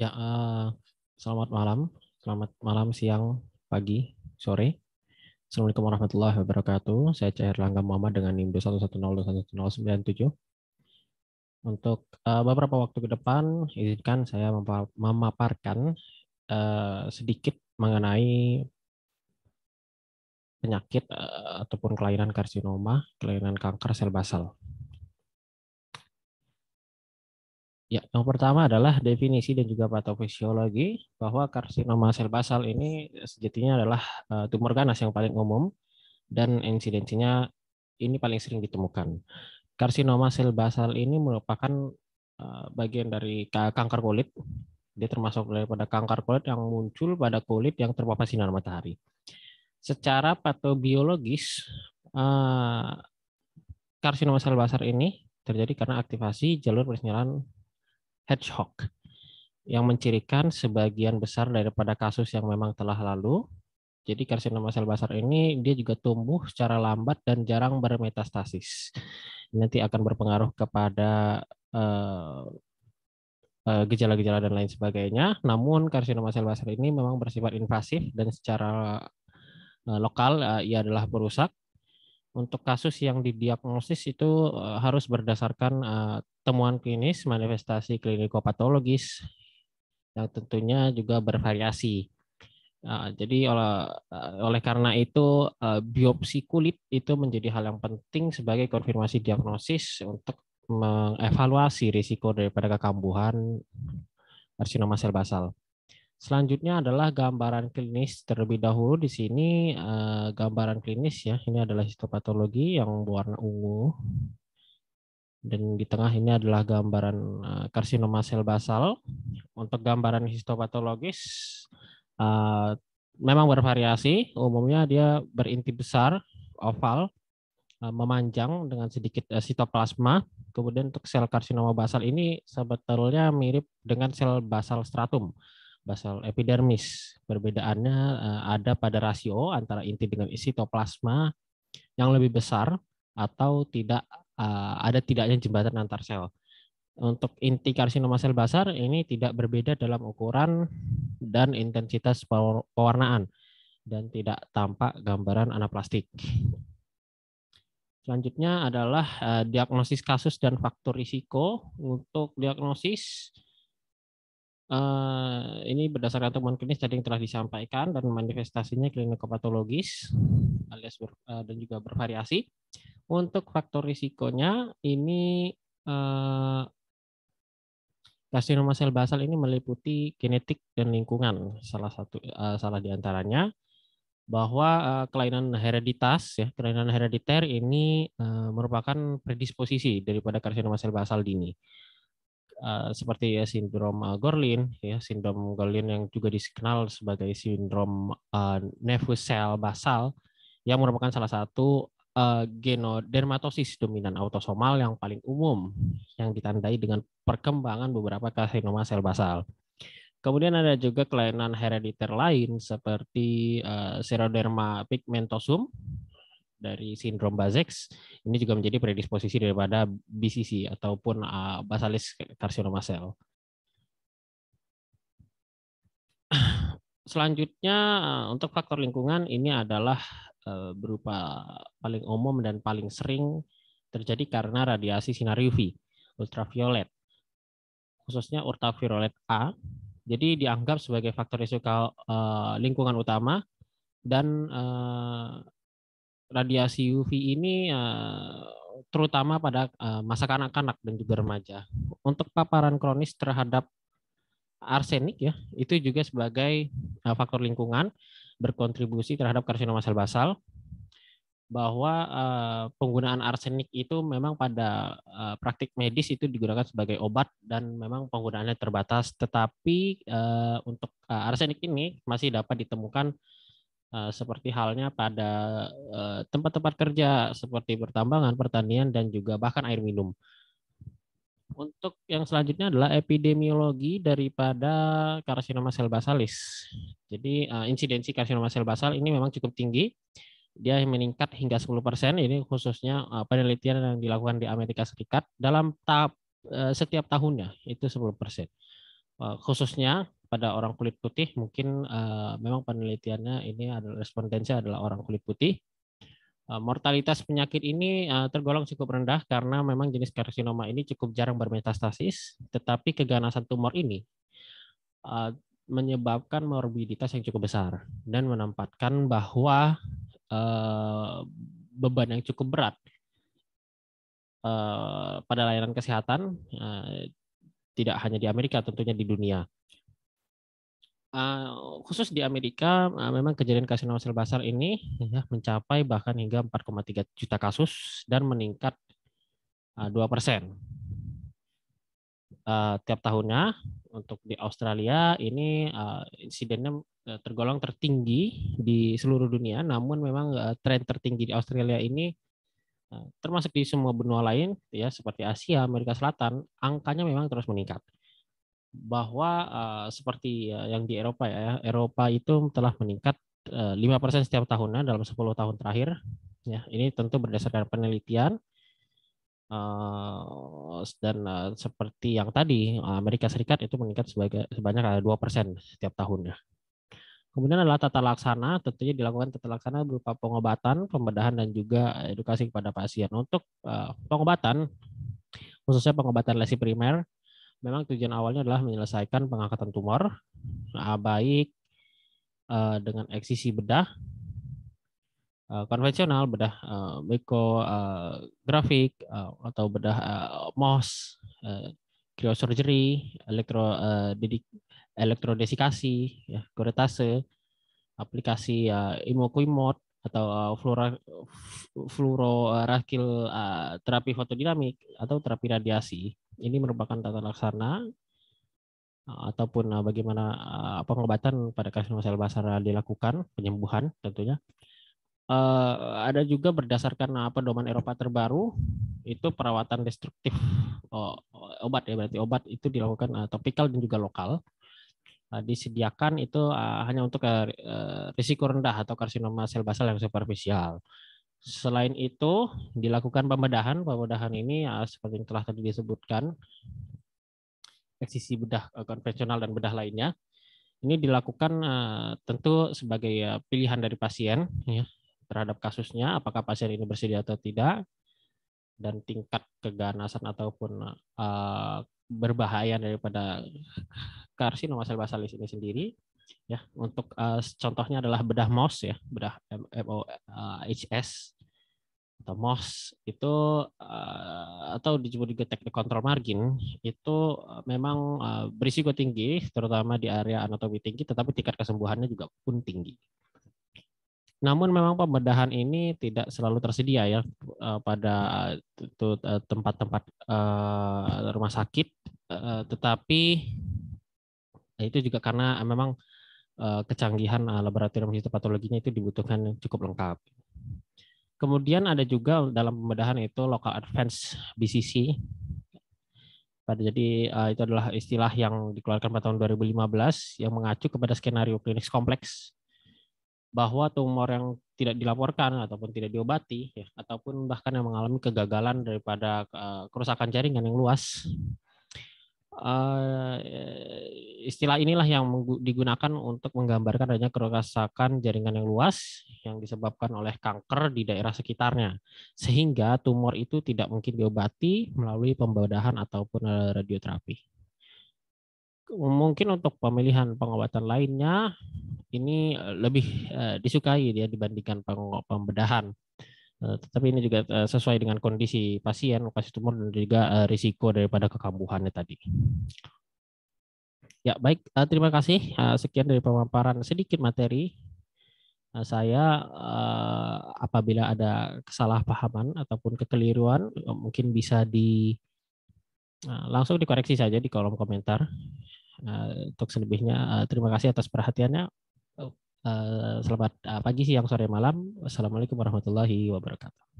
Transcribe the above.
Ya, selamat malam, siang, pagi, sore. Assalamualaikum warahmatullahi wabarakatuh. Saya Cair Langga Muhammad dengan NIM 211021097. Untuk beberapa waktu ke depan, izinkan saya memaparkan sedikit mengenai penyakit ataupun kelainan karsinoma, kelainan kanker sel basal. Ya, yang pertama adalah definisi dan juga patofisiologi bahwa karsinoma sel basal ini sejatinya adalah tumor ganas yang paling umum dan insidensinya ini paling sering ditemukan. Karsinoma sel basal ini merupakan bagian dari kanker kulit. Dia termasuk daripada kanker kulit yang muncul pada kulit yang terpapar sinar matahari. Secara patobiologis, karsinoma sel basal ini terjadi karena aktivasi jalur persinyalan Hedgehog yang mencirikan sebagian besar daripada kasus yang memang telah lalu. Jadi karsinoma sel basal ini dia juga tumbuh secara lambat dan jarang bermetastasis. Nanti akan berpengaruh kepada gejala-gejala dan lain sebagainya. Namun karsinoma sel basal ini memang bersifat invasif dan secara lokal ia adalah perusak. Untuk kasus yang didiagnosis itu harus berdasarkan temuan klinis, manifestasi klinikopatologis yang tentunya juga bervariasi. Jadi oleh karena itu biopsi kulit itu menjadi hal yang penting sebagai konfirmasi diagnosis untuk mengevaluasi risiko daripada kekambuhan karsinoma sel basal. Selanjutnya adalah gambaran klinis terlebih dahulu. Di sini gambaran klinis ya. Ini adalah histopatologi yang berwarna ungu. Dan di tengah ini adalah gambaran karsinoma sel basal. Untuk gambaran histopatologis memang bervariasi. Umumnya dia berinti besar, oval, memanjang dengan sedikit sitoplasma. Kemudian untuk sel karsinoma basal ini sebetulnya mirip dengan sel basal stratum, basal epidermis. Perbedaannya ada pada rasio antara inti dengan sitoplasma yang lebih besar atau tidak ada tidaknya jembatan antar sel. Untuk inti karsinoma sel basal ini tidak berbeda dalam ukuran dan intensitas pewarnaan dan tidak tampak gambaran anaplastik. Selanjutnya adalah diagnosis kasus dan faktor risiko. Untuk diagnosis ini berdasarkan temuan klinis tadi yang telah disampaikan dan manifestasinya klinikopatologis alias dan juga bervariasi. Untuk faktor risikonya ini karsinoma sel basal ini meliputi genetik dan lingkungan. Salah diantaranya bahwa kelainan hereditas ya, kelainan herediter ini merupakan predisposisi daripada karsinoma sel basal dini. Seperti ya sindrom Gorlin ya, sindrom Gorlin yang juga dikenal sebagai sindrom nevus sel basal yang merupakan salah satu genodermatosis dominan autosomal yang paling umum yang ditandai dengan perkembangan beberapa karsinoma sel basal. Kemudian ada juga kelainan herediter lain seperti Xeroderma pigmentosum dari sindrom Bazex. Ini juga menjadi predisposisi daripada BCC ataupun basalis karsinoma sel. Selanjutnya untuk faktor lingkungan ini adalah berupa paling umum dan paling sering terjadi karena radiasi sinar UV, ultraviolet, khususnya ultraviolet A. Jadi dianggap sebagai faktor risiko lingkungan utama dan radiasi UV ini terutama pada masa kanak-kanak dan juga remaja. Untuk paparan kronis terhadap arsenik ya, itu juga sebagai faktor lingkungan berkontribusi terhadap karsinoma sel basal, bahwa penggunaan arsenik itu memang pada praktik medis itu digunakan sebagai obat dan memang penggunaannya terbatas, tetapi untuk arsenik ini masih dapat ditemukan seperti halnya pada tempat-tempat kerja seperti pertambangan, pertanian, dan juga bahkan air minum. Untuk yang selanjutnya adalah epidemiologi daripada karsinoma sel basalis. Jadi insidensi karsinoma sel basal ini memang cukup tinggi. Dia meningkat hingga 10%. Ini khususnya penelitian yang dilakukan di Amerika Serikat dalam setiap tahunnya itu 10%. khususnya pada orang kulit putih. Mungkin memang penelitiannya ini adalah respondennya adalah orang kulit putih. Mortalitas penyakit ini tergolong cukup rendah karena memang jenis karsinoma ini cukup jarang bermetastasis, tetapi keganasan tumor ini menyebabkan morbiditas yang cukup besar dan menempatkan bahwa beban yang cukup berat pada layanan kesehatan, tidak hanya di Amerika, tentunya di dunia. Khusus di Amerika, memang kejadian karsinoma sel basal ini ya, mencapai bahkan hingga 4,3 juta kasus dan meningkat 2% tiap tahunnya. Untuk di Australia ini insidennya tergolong tertinggi di seluruh dunia, namun memang tren tertinggi di Australia ini termasuk di semua benua lain ya seperti Asia, Amerika Selatan, angkanya memang terus meningkat. Bahwa seperti yang di Eropa ya, Eropa itu telah meningkat 5% setiap tahunnya dalam 10 tahun terakhir. Ya, ini tentu berdasarkan penelitian dan seperti yang tadi Amerika Serikat itu meningkat sebanyak 2% setiap tahunnya. Kemudian adalah tata laksana, tentunya dilakukan tata laksana berupa pengobatan, pembedahan dan juga edukasi kepada pasien. Untuk pengobatan, khususnya pengobatan lesi primer, memang tujuan awalnya adalah menyelesaikan pengangkatan tumor, baik dengan eksisi bedah konvensional, bedah mikografik atau bedah MOS, cryosurgery, elektrodesikasi, ya, kuretase, aplikasi imukumod atau fluororakil terapi fotodinamik atau terapi radiasi. Ini merupakan tata laksana ataupun bagaimana pengobatan pada karsinoma sel basal dilakukan, penyembuhan tentunya. Ada juga berdasarkan pedoman Eropa terbaru, itu perawatan destruktif obat ya, berarti obat itu dilakukan topikal dan juga lokal. Disediakan itu hanya untuk risiko rendah atau karsinoma sel basal yang superficial. Selain itu dilakukan pembedahan ini seperti yang telah tadi disebutkan, eksisi bedah konvensional dan bedah lainnya. Ini dilakukan tentu sebagai pilihan dari pasien ya, terhadap kasusnya, apakah pasien ini bersedia atau tidak, dan tingkat keganasan ataupun berbahaya daripada karsinoma sel basalis ini sendiri. Ya, untuk contohnya adalah bedah MOS ya, bedah MOHS atau MOS itu atau disebut juga teknik kontrol margin itu memang berisiko tinggi, terutama di area anatomi tinggi, tetapi tingkat kesembuhannya juga pun tinggi. Namun memang pembedahan ini tidak selalu tersedia ya pada tempat-tempat rumah sakit, tetapi itu juga karena memang kecanggihan laboratorium histopatologinya itu dibutuhkan cukup lengkap. Kemudian ada juga dalam pembedahan itu local advanced BCC. Jadi itu adalah istilah yang dikeluarkan pada tahun 2015 yang mengacu kepada skenario klinis kompleks bahwa tumor yang tidak dilaporkan ataupun tidak diobati ya, ataupun bahkan yang mengalami kegagalan daripada kerusakan jaringan yang luas. Istilah inilah yang digunakan untuk menggambarkan adanya kerusakan jaringan yang luas yang disebabkan oleh kanker di daerah sekitarnya, sehingga tumor itu tidak mungkin diobati melalui pembedahan ataupun radioterapi. Mungkin untuk pemilihan pengobatan lainnya ini lebih disukai dia dibandingkan pembedahan. Tetapi ini juga sesuai dengan kondisi pasien, lokasi tumor dan juga risiko daripada kekambuhannya tadi. Ya baik, terima kasih. Sekian dari pemaparan sedikit materi saya. Apabila ada kesalahpahaman ataupun kekeliruan, mungkin bisa langsung dikoreksi saja di kolom komentar. Untuk selebihnya, terima kasih atas perhatiannya. Selamat pagi, siang, sore, malam. Wassalamualaikum warahmatullahi wabarakatuh.